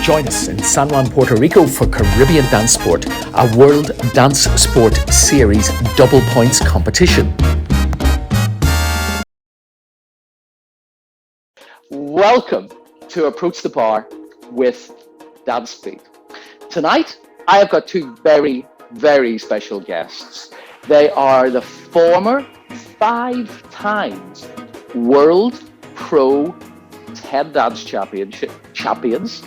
Join us in San Juan, Puerto Rico for Caribbean Dance Sport, a World Dance Sport Series double points competition. Welcome to Approach the Bar with Dance Beat. Tonight, I have got two very, very special guests. They are the former 5 times World Pro 10 Dance champions.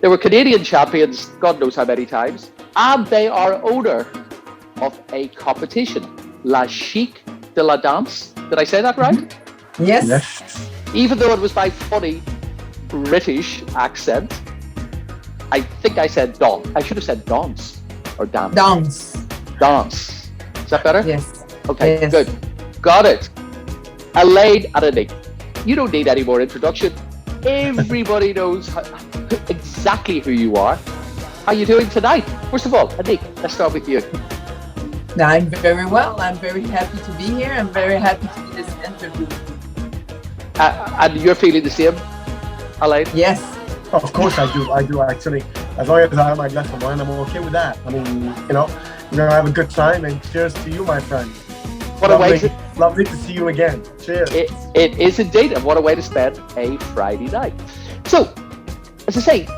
They were Canadian champions, God knows how many times, and they are owner of a competition, La Chic de la Danse. Did I say that right? Yes. Even though it was my funny British accent, I think I said don. I should have said dance or dance. Dance. Is that better? Yes. Okay, yes. Good. Got it. Elaine and Anik. You don't need any more introduction. Everybody knows exactly who you are. How are you doing tonight? First of all, Anik, let's start with you. I'm very well. I'm very happy to be here. I'm very happy to do this interview. And you're feeling the same, Elaine? Yes. Of course I do actually. As long as I have my glass of wine, I'm okay with that. I mean, you're gonna have a good time, and cheers to you, my friend. Lovely to see you again. Cheers. It is indeed, and what a way to spend a Friday night. So, as I say,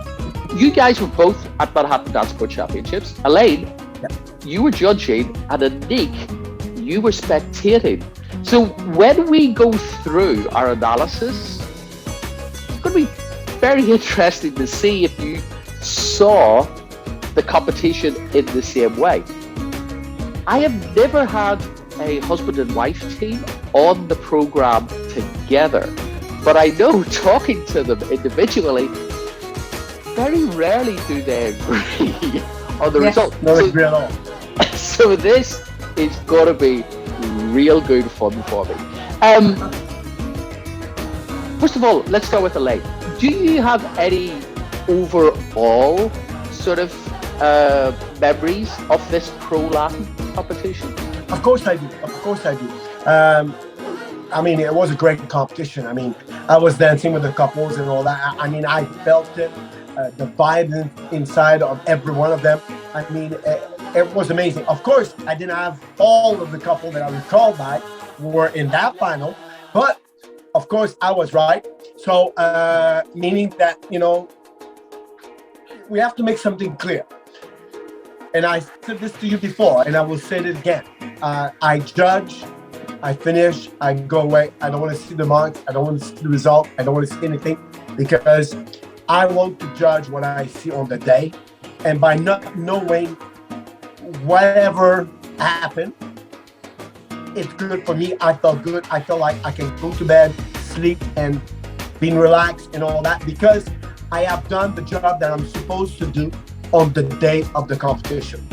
you guys were both at Manhattan Dance Sport Championships. Elaine, you were judging, and Anik, you were spectating. So when we go through our analysis, it's going to be very interesting to see if you saw the competition in the same way. I have never had a husband and wife team on the program together, but I know talking to them individually, very rarely do they agree on the result. No agree at all. So this is going to be real good fun for me. First of all, let's start with Elaine. Do you have any overall sort of memories of this Pro Latin competition? Of course I do. I mean, it was a great competition. I mean, I was dancing with the couples and all that. I mean, I felt it, the vibe inside of every one of them. I mean, it was amazing. Of course, I didn't have all of the couple that I recall back were in that final, but of course I was right. So, meaning that, we have to make something clear. And I said this to you before, and I will say it again. I judge, I finish, I go away. I don't want to see the marks. I don't want to see the result. I don't want to see anything, because I want to judge what I see on the day. And by not knowing whatever happened, it's good for me. I felt good. I felt like I can go to bed, sleep, and being relaxed and all that, because I have done the job that I'm supposed to do on the day of the competition.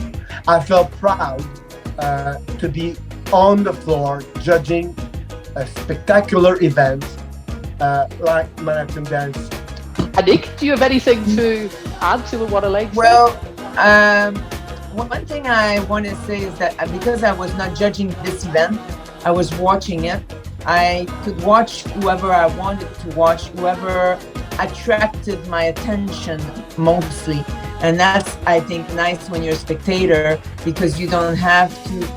I felt proud to be on the floor judging a spectacular event like Manhattan Dance. Anik, do you have anything to add to what Elaine said? Well, one thing I want to say is that because I was not judging this event, I was watching it. I could watch whoever I wanted to watch, whoever attracted my attention mostly. And that's, I think, nice when you're a spectator, because you don't have to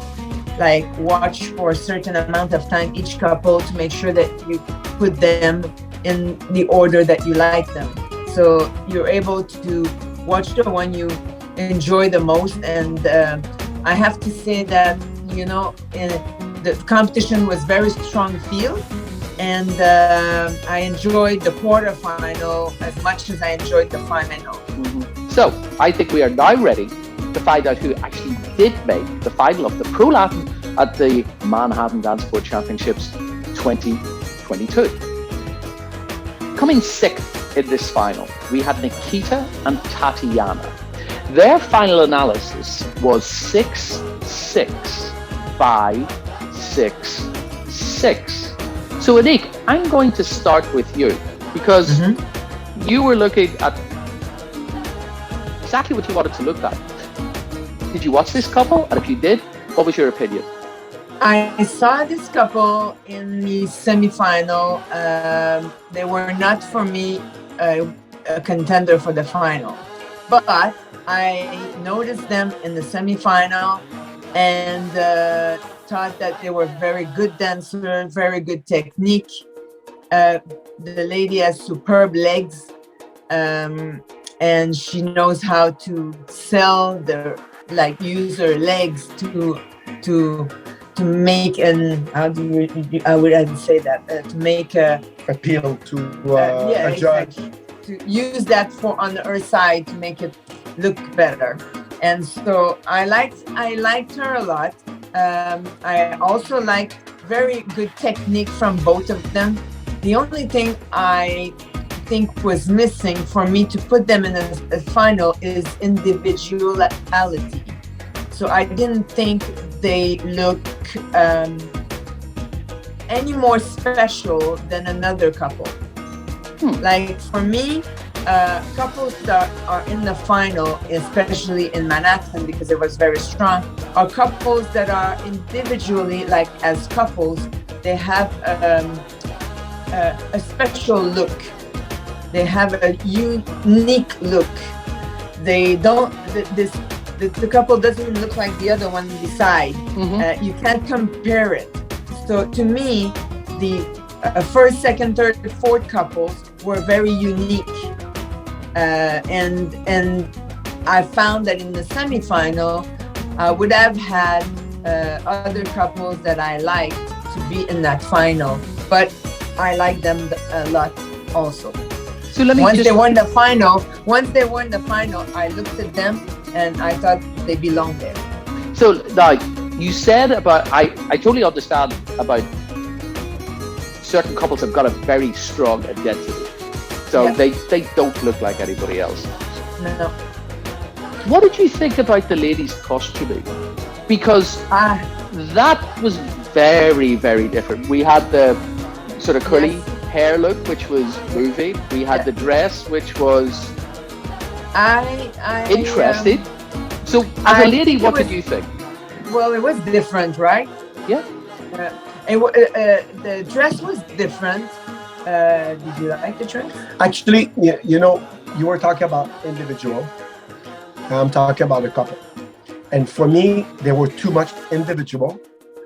watch for a certain amount of time each couple to make sure that you put them in the order that you like them. So you're able to watch the one you enjoy the most. And I have to say that, the competition was very strong field, and I enjoyed the quarterfinal as much as I enjoyed the final. Mm-hmm. So I think we are now ready to find out who actually did make the final of the Pro Latin at the Manhattan Dance Sport Championships 2022. Coming sixth in this final, we had Nikita and Tatiana. Their final analysis was 6-6-5-6-6. So Anik, I'm going to start with you, because you were looking at exactly what you wanted to look at. Did you watch this couple? And if you did, what was your opinion? I saw this couple in the semifinal. They were not for me. a contender for the final. But I noticed them in the semifinal and thought that they were very good dancers, very good technique. The lady has superb legs, and she knows how to sell use her legs to make an I would say that to make a appeal to yeah, a judge. exactly. To use that for on her side to make it look better. And so I liked her a lot. I also liked very good technique from both of them. The only thing I think was missing for me to put them in a final is individuality. So I didn't think they look any more special than another couple. Like for me, couples that are in the final, especially in Manhattan because it was very strong, are couples that are individually, like as couples, they have a special look. They have a unique look. They don't. The couple doesn't look like the other one beside. You can't compare it. So to me, the first, second, third, fourth couples were very unique, and I found that in the semifinal, I would have had other couples that I liked to be in that final, but I liked them a lot also. So let me once they won the final, I looked at them and I thought they belonged there. So now you said about I totally understand about certain couples have got a very strong identity. So Yeah. they don't look like anybody else. No. What did you think about the ladies' costuming? Because that was very, very different. We had the sort of curly hair look, which was moving. We had the dress, which was interesting. So as a lady, what did you think? Well, it was different, right? Yeah. The dress was different. Did you like the dress? Actually, you were talking about individual. I'm talking about a couple. And for me, they were too much individual,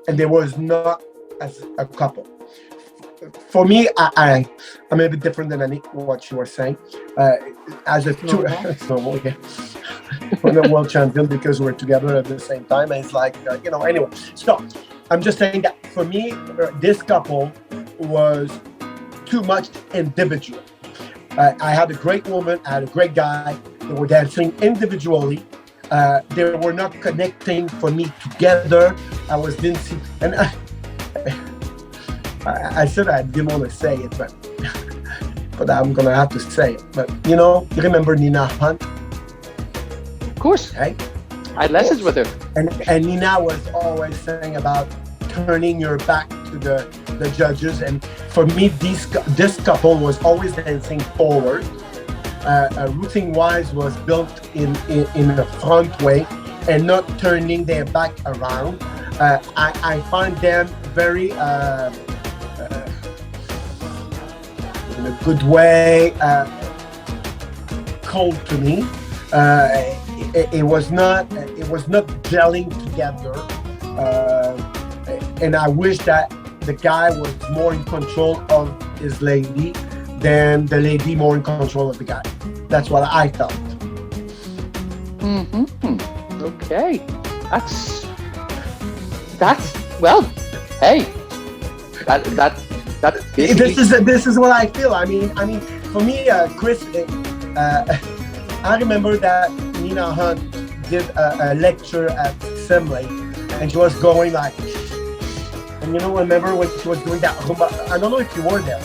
and there was not as a couple. For me, I'm a bit different than what you were saying. As a two, so okay, we're the world champion because we're together at the same time. And it's like, anyway. So I'm just saying that for me, this couple was too much individual. I had a great woman, I had a great guy. They were dancing individually. They were not connecting for me together. I was dancing, and I said I didn't want to say it, but I'm gonna have to say it. But you remember Nina Hunt? Of course. Right? I had lessons with her. And Nina was always saying about turning your back to the judges. And for me, this couple was always dancing forward. Routing wise was built in a front way and not turning their back around. I find them very in a good way cold to me. It was not gelling together, and I wish that the guy was more in control of his lady than the lady more in control of the guy. That's what I felt. Okay, that's well. Hey, that. This is what I feel. I mean, for me, Chris. I remember that Nina Hunt did a lecture at Assembly, and she was going like, and remember when she was doing that? I don't know if you were there,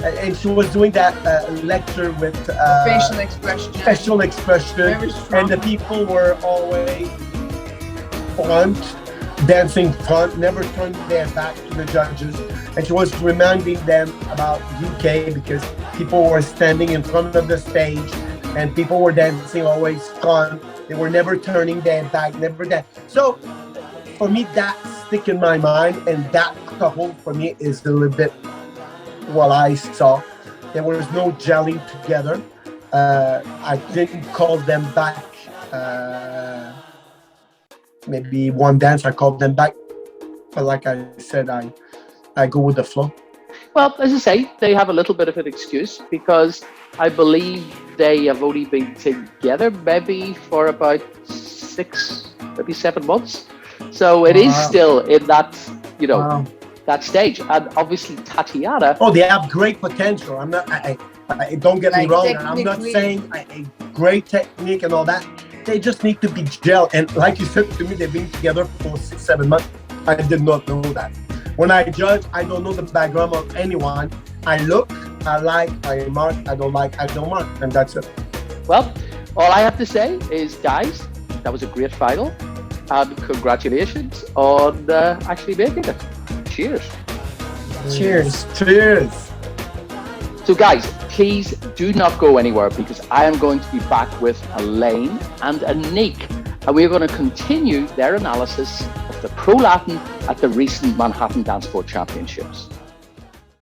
and she was doing that lecture with facial expression, and the people were always front, dancing front, never turned their back to the judges. And she was reminding them about UK because people were standing in front of the stage and people were dancing always front. They were never turning their back, never that. So for me, that stick in my mind, and that couple for me is a little bit what I saw. There was no gelling together. I didn't call them back. Maybe one dance I called them back, but like I said, I go with the flow. Well, as I say, they have a little bit of an excuse because I believe they have only been together maybe for about 6, maybe 7 months. So it is still in that, that stage. And obviously Tatiana. Oh, they have great potential. I'm not. I don't get me wrong. I'm not saying a great technique and all that. They just need to be gel. And like you said to me, they've been together for 6, 7 months. I did not know that. When I judge, I don't know the background of anyone. I look, I like, I mark, I don't like, I don't mark, and that's it. Well, all I have to say is, guys, that was a great final, and congratulations on actually making it. Cheers. Cheers. Cheers. So, guys, please do not go anywhere because I am going to be back with Elaine and Anik, and we're going to continue their analysis of the Pro Latin at the recent Manhattan Dance Floor Championships.